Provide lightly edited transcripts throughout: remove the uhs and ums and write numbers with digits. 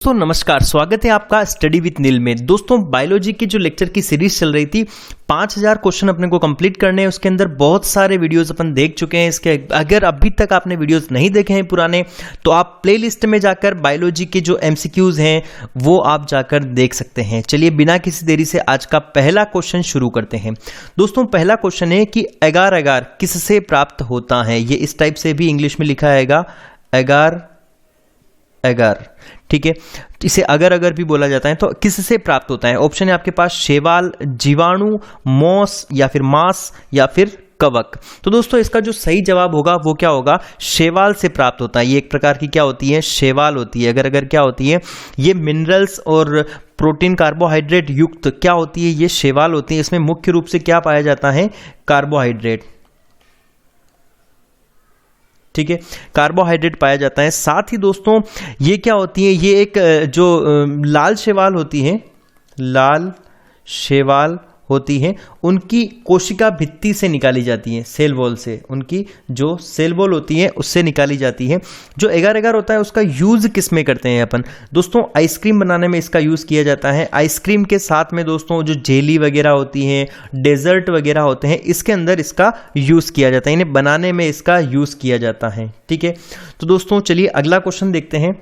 दोस्तों नमस्कार, स्वागत है आपका स्टडी विथ नील में। दोस्तों बायोलॉजी की जो लेक्चर की सीरीज चल रही थी, 5000 क्वेश्चन अपने को कंप्लीट करने हैं। उसके अंदर बहुत सारे वीडियोस अपन देख चुके हैं। इसके अगर अभी तक आपने वीडियोस नहीं देखे हैं पुराने, तो आप प्लेलिस्ट में जाकर बायोलॉजी के जो एमसीक्यूज हैं वो आप जाकर देख सकते हैं। चलिए बिना किसी देरी से आज का पहला क्वेश्चन शुरू करते हैं। दोस्तों पहला क्वेश्चन है कि एगार एगार किससे प्राप्त होता है। ये इस टाइप से भी इंग्लिश में लिखा आएगा, एगार एगार, ठीक है। इसे अगर अगर भी बोला जाता है तो किससे प्राप्त होता है। ऑप्शन है आपके पास शैवाल, जीवाणु, मॉस या फिर मांस या फिर कवक। तो दोस्तों इसका जो सही जवाब होगा वो क्या होगा, शैवाल से प्राप्त होता है। ये एक प्रकार की क्या होती है, शैवाल होती है। अगर अगर क्या होती है, ये मिनरल्स और प्रोटीन कार्बोहाइड्रेट युक्त क्या होती है, ये शैवाल होती है। इसमें मुख्य रूप से क्या पाया जाता है, कार्बोहाइड्रेट, ठीक है, कार्बोहाइड्रेट पाया जाता है। साथ ही दोस्तों ये क्या होती है, ये एक जो लाल शैवाल होती है, लाल शैवाल होती है, उनकी कोशिका भित्ति से निकाली जाती है, सेल वॉल से। उनकी जो सेल वॉल होती है उससे निकाली जाती है। जो एगार एगार होता है उसका यूज किस में करते हैं अपन, दोस्तों आइसक्रीम बनाने में इसका यूज किया जाता है। आइसक्रीम के साथ में दोस्तों जो जेली वगैरह होती है, डेजर्ट वगैरह होते हैं, इसके अंदर इसका यूज किया जाता है। इन्हें बनाने में इसका यूज किया जाता है, ठीक है। तो दोस्तों चलिए अगला क्वेश्चन देखते हैं।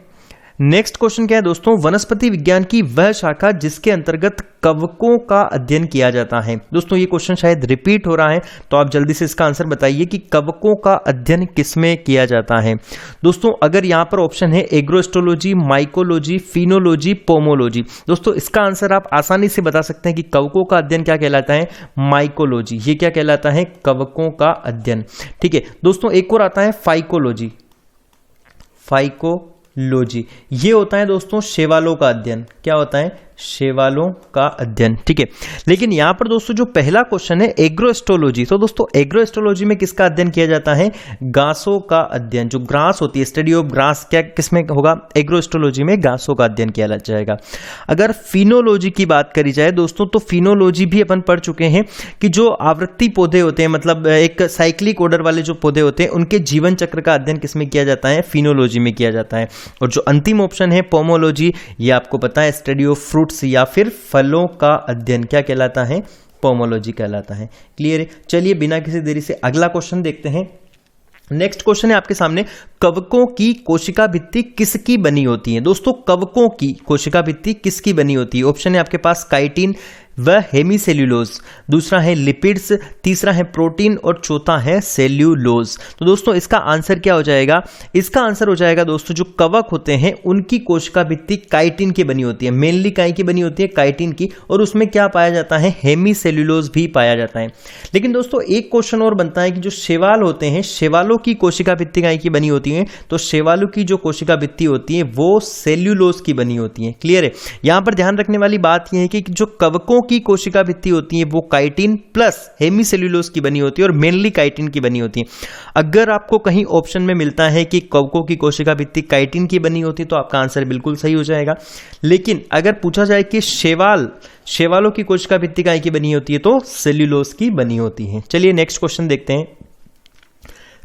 नेक्स्ट क्वेश्चन क्या है दोस्तों, वनस्पति विज्ञान की वह शाखा जिसके अंतर्गत कवकों का अध्ययन किया जाता है। दोस्तों ये क्वेश्चन शायद रिपीट हो रहा है, तो आप जल्दी से इसका आंसर बताइए कि कवकों का अध्ययन किसमें किया जाता है। दोस्तों अगर यहां पर ऑप्शन है एग्रोएस्ट्रोलॉजी, माइकोलॉजी, फिनोलॉजी, पोमोलॉजी, दोस्तों इसका आंसर आप आसानी से बता सकते हैं कि कवकों का अध्ययन क्या कहलाता है, माइकोलॉजी। ये क्या कहलाता है, कवकों का अध्ययन, ठीक है। दोस्तों एक और आता है फाइकोलॉजी, फाइकोलॉजी, ये होता है दोस्तों शैवालों का अध्ययन। क्या होता है, शैवालों का अध्ययन, ठीक है। लेकिन यहां पर दोस्तों जो पहला क्वेश्चन है एग्रोएस्ट्रोलॉजी, तो दोस्तों एग्रोएस्ट्रोलॉजी में किसका अध्ययन किया जाता है, घासों का अध्ययन। जो ग्रास होती है, स्टडी ऑफ ग्रास, क्या किसमें होगा, एग्रोएस्ट्रोलॉजी में घासों का अध्ययन किया जाएगा। अगर फिनोलॉजी की बात करी जाए दोस्तों, तो फिनोलॉजी भी अपन पढ़ चुके हैं कि जो आवृत्ति पौधे होते हैं, मतलब एक साइक्लिक ऑर्डर वाले जो पौधे होते हैं, उनके जीवन चक्र का अध्ययन किसमें किया जाता है, फिनोलॉजी में किया जाता है। और जो अंतिम ऑप्शन है पोमोलॉजी, ये आपको पता है स्टडी ऑफ फ्रूट्स या फिर फलों का अध्ययन क्या कहलाता है, पोमोलॉजी कहलाता है। क्लियर है। चलिए बिना किसी देरी से अगला क्वेश्चन देखते हैं। नेक्स्ट क्वेश्चन है आपके सामने, कवकों की कोशिका भित्ति किसकी बनी होती है। दोस्तों कवकों की कोशिका भित्ति किसकी बनी होती है। ऑप्शन है आपके पास काइटिन व हेमीसेल्यूलोज, दूसरा है लिपिड्स, तीसरा है प्रोटीन और चौथा है सेल्यूलोज। तो दोस्तों इसका आंसर क्या हो जाएगा, इसका आंसर हो जाएगा दोस्तों जो कवक होते हैं उनकी कोशिका भित्ति काइटिन की बनी होती है। मेनली काय की बनी होती है, काइटिन की, और उसमें क्या पाया जाता है, हेमीसेल्यूलोज भी पाया जाता है। लेकिन दोस्तों एक क्वेश्चन और बनता है कि जो शैवाल होते हैं, शैवालों की कोशिका भित्ति काय की बनी होती है, तो शैवालों की जो कोशिका भित्ति होती है वो सेल्यूलोज की बनी होती है। क्लियर है। यहां पर ध्यान रखने वाली बात यह है कि जो कवकों की कोशिका भित्ति होती है वो काइटिन प्लस हेमीसेल्यूलोज की बनी होती है और मेनली काइटिन की बनी होती है। अगर आपको कहीं ऑप्शन में मिलता है कि कवकों की कोशिका भित्ति काइटिन की बनी होती है तो आपका आंसर बिल्कुल सही हो जाएगा। लेकिन अगर पूछा जाए कि शैवालों की कोशिका भित्ति काय की बनी होती है, तो सेल्यूलोज की बनी होती है। चलिए नेक्स्ट क्वेश्चन देखते हैं।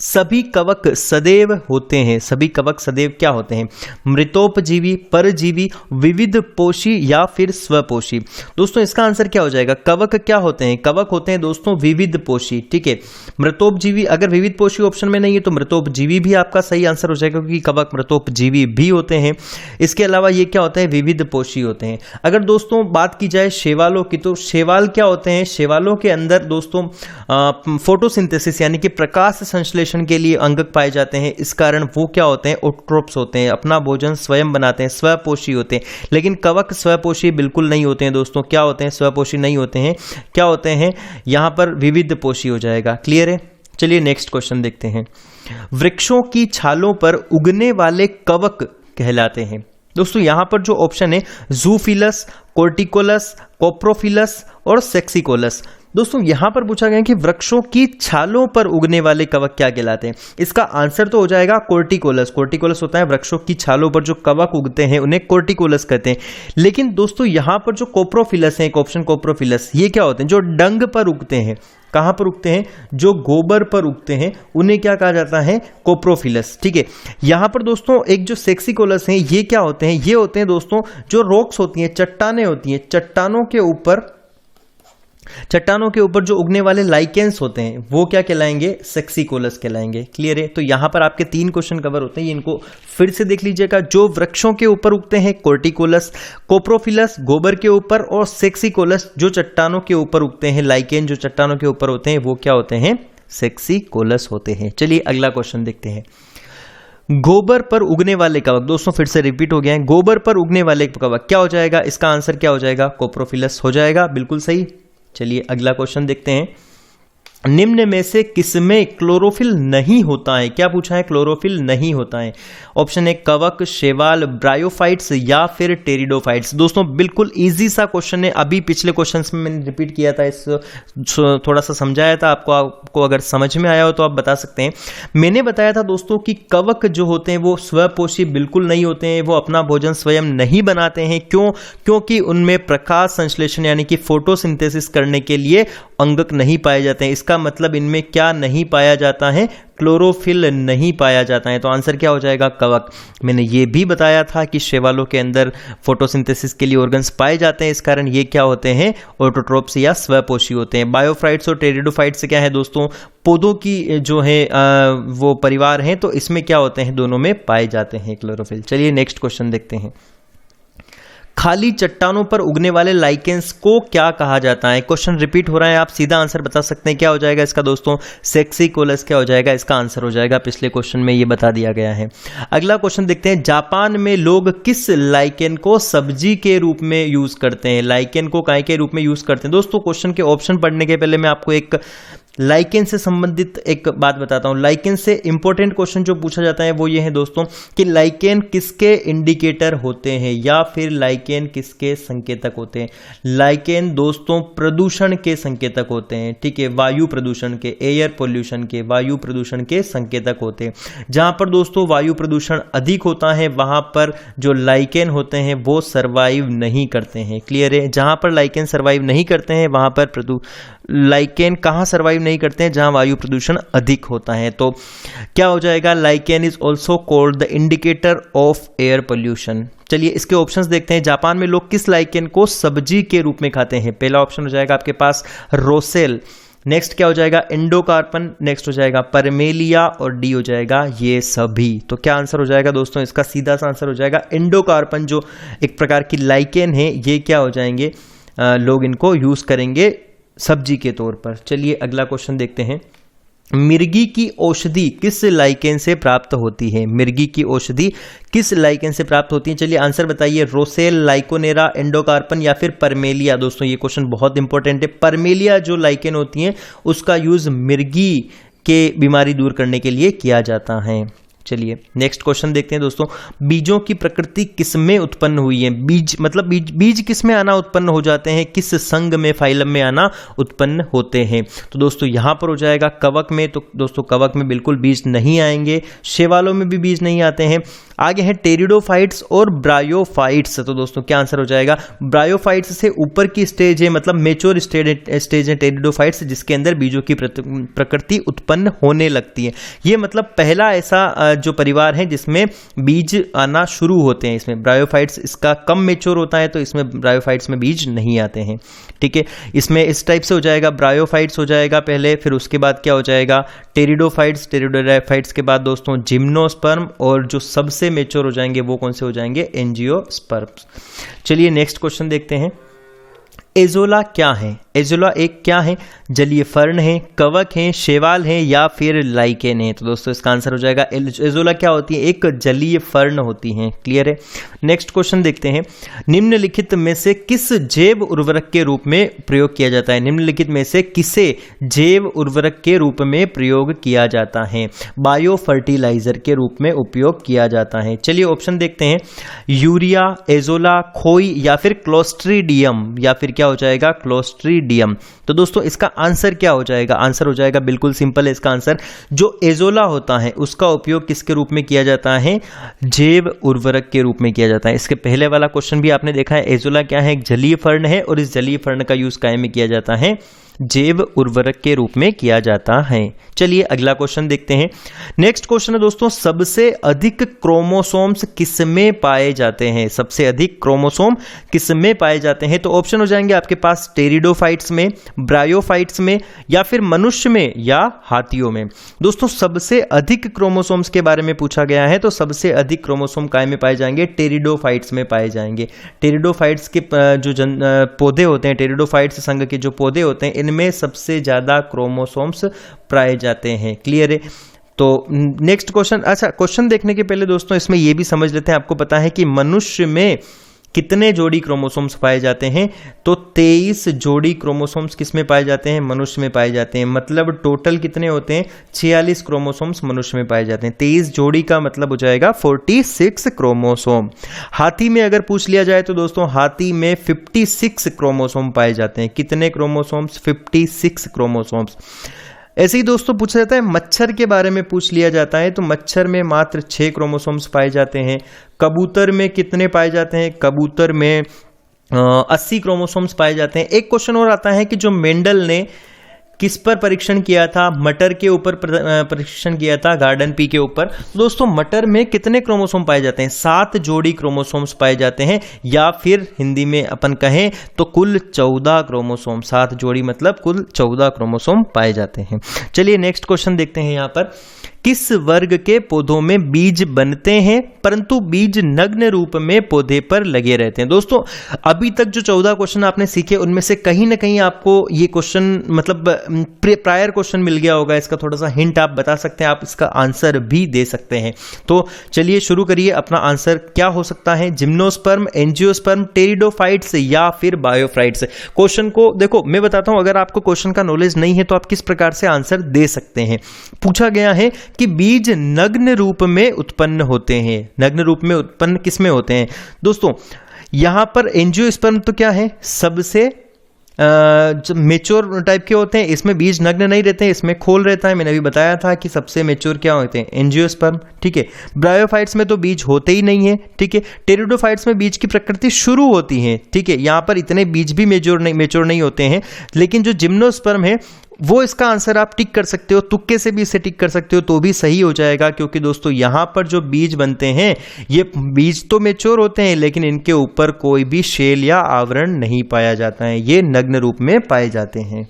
सभी कवक सदैव होते हैं, सभी कवक सदैव क्या होते हैं, मृतोपजीवी, परजीवी, विविध पोषी या फिर स्वपोषी। दोस्तों इसका आंसर क्या हो जाएगा, कवक क्या होते हैं, कवक होते हैं दोस्तों विविध पोषी, ठीक है। मृतोपजीवी, अगर विविध पोषी ऑप्शन में नहीं है तो मृतोपजीवी भी आपका सही आंसर हो जाएगा, क्योंकि कवक मृतोपजीवी भी होते हैं। इसके अलावा ये क्या होता है, विविध पोषी होते हैं। अगर दोस्तों बात की जाए शैवालों की, तो शैवाल क्या होते हैं, शैवालों के अंदर दोस्तों फोटोसिंथेसिस यानी कि प्रकाश संश्लेषण के लिए अंगक पाए जाते हैं। इस कारण वो क्या होते हैं, ऑटोट्रोप्स होते हैं, अपना भोजन स्वयं बनाते हैं, स्वपोषी होते हैं। लेकिन कवक स्वपोषी बिल्कुल नहीं होते हैं दोस्तों। क्या होते हैं, स्वपोषी नहीं होते हैं, क्या होते हैं, यहां पर विविध पोषी हो जाएगा। क्लियर है। चलिए नेक्स्ट क्वेश्चन देखते हैं। वृक्षों की छालों पर उगने वाले कवक कहलाते हैं। दोस्तों यहां पर जो ऑप्शन है जूफिलस, कोर्टिकोलस, कोप्रोफिलस और सेक्सिकोलस। दोस्तों यहां पर पूछा गया कि वृक्षों की छालों पर उगने वाले कवक क्या कहलाते हैं। इसका आंसर तो हो जाएगा कोर्टिकोलस। कोर्टिकोलस होता है वृक्षों की छालों पर जो कवक उगते हैं उन्हें कोर्टिकोलस कहते हैं। लेकिन दोस्तों यहां पर जो कोप्रोफिलस है, एक ऑप्शन कोप्रोफिलस, ये क्या होते हैं, जो डंग पर उगते हैं। कहां पर उगते हैं, जो गोबर पर उगते हैं उन्हें क्या कहा जाता है, कोप्रोफिलस। ठीक है, यहां पर दोस्तों एक जो सेक्सिकोलस हैं ये क्या होते हैं, ये होते हैं दोस्तों जो रॉक्स होती हैं, चट्टानें होती हैं, चट्टानों के ऊपर जो उगने वाले लाइकेंस होते हैं वो क्या कहलाएंगे, सेक्सिकोलस कहलाएंगे। क्लियर है। तो यहां पर आपके 3 क्वेश्चन कवर होते हैं, इनको फिर से देख लीजिएगा। जो वृक्षों के ऊपर उगते हैं कोर्टिकोलस, कोप्रोफिलस गोबर के ऊपर, और सेक्सिकोलस जो चट्टानों के ऊपर उगते हैं, लाइकेन जो चट्टानों के ऊपर होते हैं वो क्या होते हैं, सेक्सिकोलस होते हैं। चलिए अगला क्वेश्चन देखते हैं। गोबर पर उगने वाले कवक, दोस्तों फिर से रिपीट हो गया है, गोबर पर उगने वाले कवक क्या हो जाएगा, इसका आंसर क्या हो जाएगा, कोप्रोफिलस हो जाएगा, बिल्कुल सही। चलिए अगला क्वेश्चन देखते हैं। निम्न में से किसमें क्लोरोफिल नहीं होता है, क्या पूछा है, क्लोरोफिल नहीं होता है। ऑप्शन है कवक, शैवाल, ब्रायोफाइट्स या फिर टेरिडोफाइट्स। दोस्तों बिल्कुल इजी सा क्वेश्चन है, अभी पिछले क्वेश्चंस में मैंने रिपीट किया था, इस थोड़ा सा समझाया था आपको अगर समझ में आया हो तो आप बता सकते हैं। मैंने बताया था दोस्तों कि कवक जो होते हैं वो स्वपोषी बिल्कुल नहीं होते हैं, वो अपना भोजन स्वयं नहीं बनाते हैं। क्योंकि उनमें प्रकाश संश्लेषण यानी कि फोटोसिंथेसिस करने के लिए अंगक नहीं पाए जाते हैं। इसका मतलब इनमें क्या नहीं पाया जाता है, क्लोरोफिल नहीं पाया जाता है। तो आंसर क्या हो जाएगा, कवक। मैंने ये भी बताया था कि शैवालों के अंदर फोटोसिंथेसिस के लिए ऑर्गन्स पाए जाते हैं, इस कारण ये क्या होते हैं, ऑटोट्रोप्स या स्वपोषी होते हैं। बायोफाइट्स और टेरिडोफाइट्स से क्या है दोस्तों, पौधों की जो है वो परिवार हैं, तो इसमें क्या होते हैं, दोनों में पाए जाते हैं क्लोरोफिल। चलिए नेक्स्ट क्वेश्चन देखते हैं। खाली चट्टानों पर उगने वाले लाइकेंस को क्या कहा जाता है। क्वेश्चन रिपीट हो रहा है, आप सीधा आंसर बता सकते हैं, क्या हो जाएगा इसका दोस्तों, सेक्सिकोलस क्या हो जाएगा, इसका आंसर हो जाएगा, पिछले क्वेश्चन में ये बता दिया गया है। अगला क्वेश्चन देखते हैं। जापान में लोग किस लाइकेन को सब्जी के रूप में यूज करते हैं, लाइकेन को काय के रूप में यूज करते हैं। दोस्तों क्वेश्चन के ऑप्शन पढ़ने के पहले मैं आपको एक लाइकेन से संबंधित एक बात बताता हूं। लाइकेन से इंपॉर्टेंट क्वेश्चन जो पूछा जाता है वो ये है दोस्तों कि लाइकेन किसके इंडिकेटर होते हैं या फिर लाइकेन किसके संकेतक होते हैं। लाइकेन दोस्तों प्रदूषण के संकेतक होते हैं, ठीक है, वायु प्रदूषण के, एयर पोल्यूशन के, वायु प्रदूषण के संकेतक होते हैं। जहां पर दोस्तों वायु प्रदूषण अधिक होता है वहां पर जो लाइकेन होते हैं वो सर्वाइव नहीं करते हैं। क्लियर है। जहां पर लाइकेन सर्वाइव नहीं करते हैं वहां पर लाइकेन कहां सर्वाइव नहीं करते हैं, जहां वायु प्रदूषण अधिक होता है। तो क्या हो जाएगा, lichen is also called the indicator of air pollution. चलिए इसके ऑप्शंस देखते हैं। जापान में लोग किस लाइकेन को सब्जी के रूप में खाते हैं। पहला ऑप्शन हो जाएगा आपके पास रोसेल, नेक्स्ट क्या हो जाएगा एंडोकार्पन, नेक्स्ट हो जाएगा परमेलिया और डी हो जाएगा ये सभी। तो क्या आंसर हो जाएगा दोस्तों, इसका सीधा सा आंसर हो जाएगा एंडोकार्पन, जो एक प्रकार की लाइकेन है, ये क्या हो जाएंगे, लोग इनको यूज करेंगे सब्जी के तौर पर। चलिए अगला क्वेश्चन देखते हैं। मिर्गी की औषधि किस लाइकेन से प्राप्त होती है। मिर्गी की औषधि किस लाइकेन से प्राप्त होती है। चलिए आंसर बताइए, रोसेल, लाइकोनेरा, एंडोकार्पन या फिर परमेलिया। दोस्तों ये क्वेश्चन बहुत इंपॉर्टेंट है। परमेलिया जो लाइकेन होती है उसका यूज मिर्गी के बीमारी दूर करने के लिए किया जाता है। चलिए नेक्स्ट क्वेश्चन देखते हैं दोस्तों। बीजों की प्रकृति किसमें उत्पन्न हुई है। बीज मतलब बीज किस में आना उत्पन्न हो जाते हैं, किस संघ में, फाइलम में आना उत्पन्न होते हैं। तो दोस्तों यहां पर हो जाएगा कवक में। तो दोस्तों कवक में बिल्कुल बीज नहीं आएंगे, शैवालों में भी बीज नहीं आते हैं। आगे है टेरिडोफाइट्स और ब्रायोफाइट्स। तो दोस्तों क्या आंसर हो जाएगा, ब्रायोफाइट्स से ऊपर की स्टेज है, मतलब मेच्योर स्टेज है टेरिडोफाइट्स, जिसके अंदर बीजों की प्रकृति उत्पन्न होने लगती है। ये मतलब पहला ऐसा जो परिवार है जिसमें बीज आना शुरू होते हैं। इसमें ब्रायोफाइट्स इसका कम मेच्योर होता है, तो इसमें ब्रायोफाइट्स में बीज नहीं आते हैं। ठीक है, इसमें इस टाइप से हो जाएगा, ब्रायोफाइट्स हो जाएगा पहले, फिर उसके बाद क्या हो जाएगा टेरिडोफाइट्स, टेरिडोफाइट्स के बाद दोस्तों जिम्नोस्पर्म, और जो सबसे मेच्योर हो जाएंगे वो कौन से हो जाएंगे, एंजियोस्पर्म्स। चलिए नेक्स्ट क्वेश्चन देखते हैं। एजोला क्या है। एजोला एक क्या है, जलीय फर्न है, कवक है, शैवाल है या फिर लाइकेन है। तो दोस्तों इसका आंसर हो जाएगा एजोला क्या होती है, एक जलीय फर्न होती है। क्लियर है। नेक्स्ट क्वेश्चन देखते हैं। निम्नलिखित में से किस जैव उर्वरक के रूप में प्रयोग किया जाता है। निम्नलिखित में से किसे जैव उर्वरक के रूप में प्रयोग किया जाता है, बायो फर्टिलाइजर के रूप में उपयोग किया जाता है। चलिए ऑप्शन देखते हैं। यूरिया, एजोला, खोई या फिर क्लोस्ट्रीडियम, या फिर क्या हो जाएगा क्लोस्ट्रीडियम क्लोस्ट्रीडियम। तो दोस्तों इसका आंसर क्या हो जाएगा? आंसर हो जाएगा बिल्कुल सिंपल है इसका आंसर, जो एजोला होता है उसका उपयोग किसके रूप में किया जाता है? जैव उर्वरक के रूप में किया जाता है। इसके पहले वाला क्वेश्चन भी आपने देखा है, एजोला क्या है? एक जलीय फर्ण है और इस जलीय फर्ण का यूज काय में किया जाता है? जैव उर्वरक के रूप में किया जाता है। चलिए अगला क्वेश्चन देखते हैं। नेक्स्ट क्वेश्चन है दोस्तों, सबसे अधिक क्रोमोसोम्स किसमें पाए जाते हैं? सबसे अधिक क्रोमोसोम किसमें पाए जाते हैं? तो ऑप्शन हो जाएंगे आपके पास टेरिडोफाइट्स में, ब्रायोफाइट्स में, या फिर मनुष्य में, या हाथियों में। दोस्तों सबसे अधिक क्रोमोसोम्स के बारे में पूछा गया है, तो सबसे अधिक क्रोमोसोम काय में पाए जाएंगे? टेरिडोफाइट्स में पाए जाएंगे। टेरिडोफाइट्स के जो पौधे होते हैं, टेरिडोफाइट्स संघ के जो पौधे होते हैं, इनमें सबसे ज्यादा क्रोमोसोम्स पाए जाते हैं। क्लियर है? तो नेक्स्ट क्वेश्चन, अच्छा क्वेश्चन देखने के पहले दोस्तों इसमें यह भी समझ लेते हैं, आपको पता है कि मनुष्य में कितने जोड़ी क्रोमोसोम्स पाए जाते हैं? तो 23 जोड़ी क्रोमोसोम्स किस में पाए जाते हैं? मनुष्य में पाए जाते हैं। मतलब टोटल कितने होते हैं? 46 क्रोमोसोम्स मनुष्य में पाए जाते हैं। 23 जोड़ी का मतलब हो जाएगा 46 क्रोमोसोम। हाथी में अगर पूछ लिया जाए तो दोस्तों हाथी में 56 क्रोमोसोम पाए जाते हैं। कितने क्रोमोसोम्स? 56 क्रोमोसोम्स। ऐसे ही दोस्तों पूछा जाता है, मच्छर के बारे में पूछ लिया जाता है, तो मच्छर में मात्र 6 क्रोमोसोम्स पाए जाते हैं। कबूतर में कितने पाए जाते हैं? कबूतर में 80 क्रोमोसोम्स पाए जाते हैं। एक क्वेश्चन और आता है कि जो मेंडल ने किस पर परीक्षण किया था? मटर के ऊपर परीक्षण किया था, गार्डन पी के ऊपर। दोस्तों मटर में कितने क्रोमोसोम पाए जाते हैं? 7 जोड़ी क्रोमोसोम्स पाए जाते हैं, या फिर हिंदी में अपन कहें तो कुल 14 क्रोमोसोम। 7 जोड़ी मतलब कुल 14 क्रोमोसोम पाए जाते हैं। चलिए नेक्स्ट क्वेश्चन देखते हैं। यहाँ पर किस वर्ग के पौधों में बीज बनते हैं परंतु बीज नग्न रूप में पौधे पर लगे रहते हैं? दोस्तों अभी तक जो 14 क्वेश्चन आपने सीखे उनमें से कहीं ना कहीं आपको ये क्वेश्चन मतलब प्रायर क्वेश्चन मिल गया होगा। इसका थोड़ा सा हिंट आप बता सकते हैं, आप इसका आंसर भी दे सकते हैं। तो चलिए शुरू करिए, अपना आंसर क्या हो सकता है? जिम्नोस्पर्म, एंजियोस्पर्म, टेरिडोफाइट्स, या फिर बायोफाइट्स। क्वेश्चन को देखो मैं बताता हूं, अगर आपको क्वेश्चन का नॉलेज नहीं है तो आप किस प्रकार से आंसर दे सकते हैं। पूछा गया है कि बीज नग्न रूप में उत्पन्न होते हैं। नग्न रूप में उत्पन्न किसमें होते हैं? दोस्तों यहां पर एंजियोस्पर्म तो क्या है? सबसे मेच्योर टाइप के होते हैं। इसमें बीज नग्न नहीं रहते हैं, इसमें खोल रहता है। मैंने अभी बताया था कि सबसे मेच्योर क्या होते हैं? एंजियोस्पर्म। ठीक है। ब्रायोफाइट्स में तो बीज होते ही नहीं है। ठीक है। टेरिडोफाइट्स में बीज की प्रकृति शुरू होती है। ठीक है। यहां पर इतने बीज भी मेच्योर नहीं होते हैं। लेकिन जो जिम्नोस्पर्म है वो इसका आंसर आप टिक कर सकते हो, तुक्के से भी इसे टिक कर सकते हो तो भी सही हो जाएगा, क्योंकि दोस्तों यहां पर जो बीज बनते हैं ये बीज तो मेच्योर होते हैं लेकिन इनके ऊपर कोई भी शेल या आवरण नहीं पाया जाता है, ये नग्न रूप में पाए जाते हैं।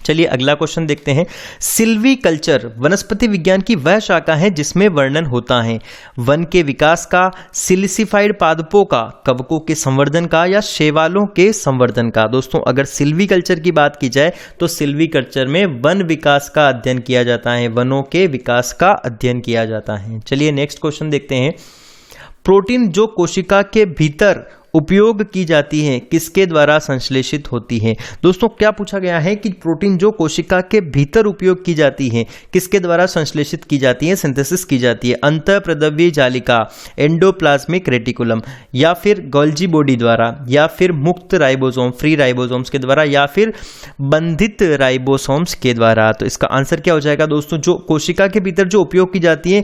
चलिए अगला क्वेश्चन देखते हैं। सिल्वीकल्चर वनस्पति विज्ञान की वह शाखा है जिसमें वर्णन होता है वन के विकास का, सिलिसिफाइड पादपों का, कवकों के संवर्धन का, या शैवालों के संवर्धन का। दोस्तों अगर सिल्वीकल्चर की बात की जाए तो सिल्वीकल्चर में वन विकास का अध्ययन किया जाता है, वनों के विकास का अध्ययन किया जाता है। चलिए नेक्स्ट क्वेश्चन देखते हैं। प्रोटीन जो कोशिका के भीतर उपयोग की जाती है किसके द्वारा संश्लेषित होती है? दोस्तों क्या पूछा गया है कि प्रोटीन जो कोशिका के भीतर उपयोग की जाती है किसके द्वारा संश्लेषित की जाती है, सिंथेसिस की जाती है? अंतःप्रद्रव्य जालिका, एंडोप्लाज्मिक रेटिकुलम, या फिर गोल्जी बॉडी द्वारा, या फिर मुक्त राइबोसोम, फ्री राइबोसोम्स के द्वारा, या फिर बंधित राइबोसोम्स के द्वारा। तो इसका आंसर क्या हो जाएगा दोस्तों? जो कोशिका के भीतर जो उपयोग की जाती है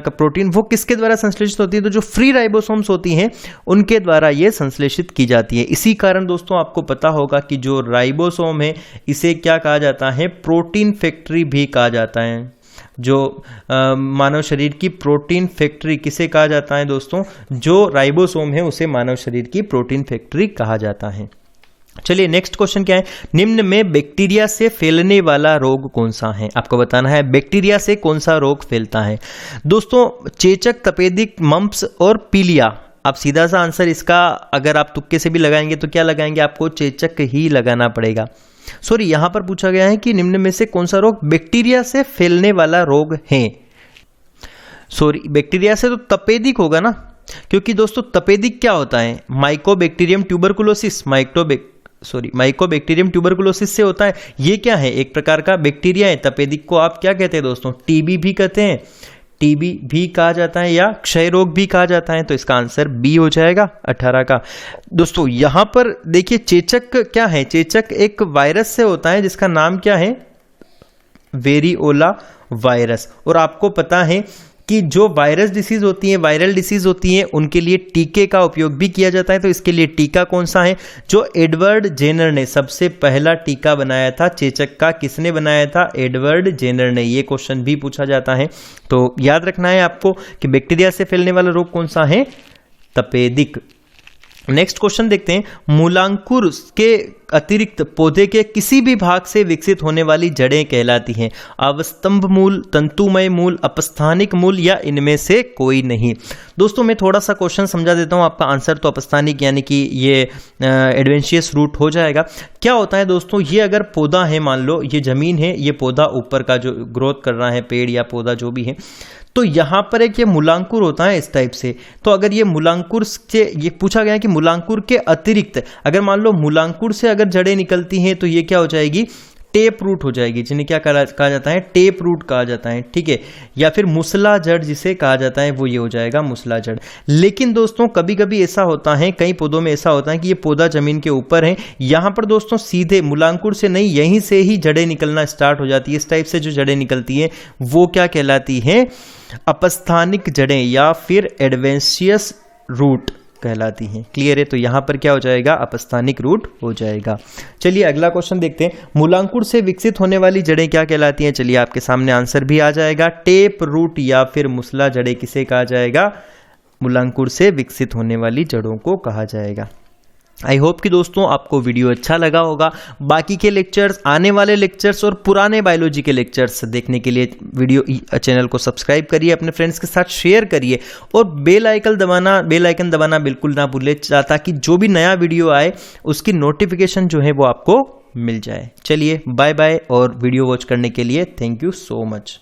प्रोटीन वो किसके द्वारा संश्लेषित होती है? तो जो फ्री राइबोसोम्स होती हैं उनके द्वारा ये संश्लेषित की जाती है। इसी कारण दोस्तों आपको पता होगा कि जो राइबोसोम है इसे क्या कहा जाता है? प्रोटीन फैक्ट्री भी कहा जाता है। जो मानव शरीर की प्रोटीन फैक्ट्री किसे कहा जाता है दोस्तों? जो राइबोसोम है उसे मानव शरीर की प्रोटीन फैक्ट्री कहा जाता है। चलिए नेक्स्ट क्वेश्चन क्या है? निम्न में बैक्टीरिया से फैलने वाला रोग कौन सा है? आपको बताना है बैक्टीरिया से कौन सा रोग फैलता है। दोस्तों चेचक, तपेदिक, मम्प्स और पीलिया। आप सीधा सा आंसर इसका अगर आप तुक्के से भी लगाएंगे तो क्या लगाएंगे? आपको चेचक ही लगाना पड़ेगा। सॉरी यहां पर पूछा गया है कि निम्न में से कौन सा रोग बैक्टीरिया से फैलने वाला रोग है। सॉरी बैक्टीरिया से तो तपेदिक होगा ना, क्योंकि दोस्तों तपेदिक क्या होता है? माइकोबैक्टीरियम ट्यूबरकुलोसिस, माइकोबैक्टीरियम ट्यूबरकुलोसिस से होता है। ये क्या है? एक प्रकार का बैक्टीरिया है। तपेदिक को आप क्या कहते हैं दोस्तों? टीबी भी कहते हैं, टीबी भी कहा जाता है या क्षय रोग भी कहा जाता है, तो इसका आंसर बी हो जाएगा 18 का। दोस्तों यहां पर देखिए चेचक क्या है, चेचक एक वायरस से होता है जिसका नाम क्या है, वेरिओला वायरस। और आपको पता है कि जो वायरस डिसीज होती है, वायरल डिसीज होती है, उनके लिए टीके का उपयोग भी किया जाता है। तो इसके लिए टीका कौन सा है, जो एडवर्ड जेनर ने सबसे पहला टीका बनाया था चेचक का, किसने बनाया था, एडवर्ड जेनर ने। ये क्वेश्चन भी पूछा जाता है, तो याद रखना है आपको कि बैक्टीरिया से फैलने वाला रोग कौन सा है, तपेदिक। नेक्स्ट क्वेश्चन देखते हैं, मूलांकुर के अतिरिक्त पौधे के किसी भी भाग से विकसित होने वाली जड़ें कहलाती हैं, अवस्तंभ मूल, तंतुमय मूल, अपस्थानिक मूल या इनमें से कोई नहीं। दोस्तों मैं थोड़ा सा क्वेश्चन समझा देता हूं, आपका आंसर तो अपस्थानिक यानी कि ये एडवेंशियस रूट हो जाएगा। क्या होता है दोस्तों, ये अगर पौधा है, मान लो ये जमीन है, ये पौधा ऊपर का जो ग्रोथ कर रहा है, पेड़ या पौधा जो भी है, तो यहां पर एक ये मूलांकुर होता है इस टाइप से। तो अगर ये मूलांकुर से, ये पूछा गया कि मूलांकुर के अतिरिक्त अगर मान लो मूलांकुर से अगर जड़ें निकलती हैं तो ये क्या हो जाएगी, टेप रूट हो जाएगी, जिन्हें क्या कहा जाता है, टेप रूट कहा जाता है, ठीक है। या फिर मुसला जड़ जिसे कहा जाता है, वो ये हो जाएगा मुसला जड़। लेकिन दोस्तों कभी कभी ऐसा होता है, कई पौधों में ऐसा होता है कि ये पौधा जमीन के ऊपर है, यहां पर दोस्तों सीधे मूलांकुर से नहीं, यहीं से ही जड़ें निकलना स्टार्ट हो जाती है। इस टाइप से जो जड़ें निकलती है वो क्या कहलाती है, अपस्थानिक जड़ें या फिर एडवेंशियस रूट कहलाती हैं। क्लियर है, तो यहां पर क्या हो जाएगा, अपस्थानिक रूट हो जाएगा। चलिए अगला क्वेश्चन देखते हैं, मूलांकुर से विकसित होने वाली जड़ें क्या कहलाती हैं। चलिए आपके सामने आंसर भी आ जाएगा, टेप रूट या फिर मुसला जड़ें किसे कहा जाएगा, मूलांकुर से विकसित होने वाली जड़ों को कहा जाएगा। आई होप कि दोस्तों आपको वीडियो अच्छा लगा होगा। बाकी के लेक्चर्स, आने वाले लेक्चर्स और पुराने बायोलॉजी के लेक्चर्स देखने के लिए वीडियो चैनल को सब्सक्राइब करिए, अपने फ्रेंड्स के साथ शेयर करिए और बेल आइकन दबाना बिल्कुल ना भूलें, ताकि जो भी नया वीडियो आए उसकी नोटिफिकेशन जो है वो आपको मिल जाए। चलिए बाय बाय, और वीडियो वॉच करने के लिए थैंक यू सो मच।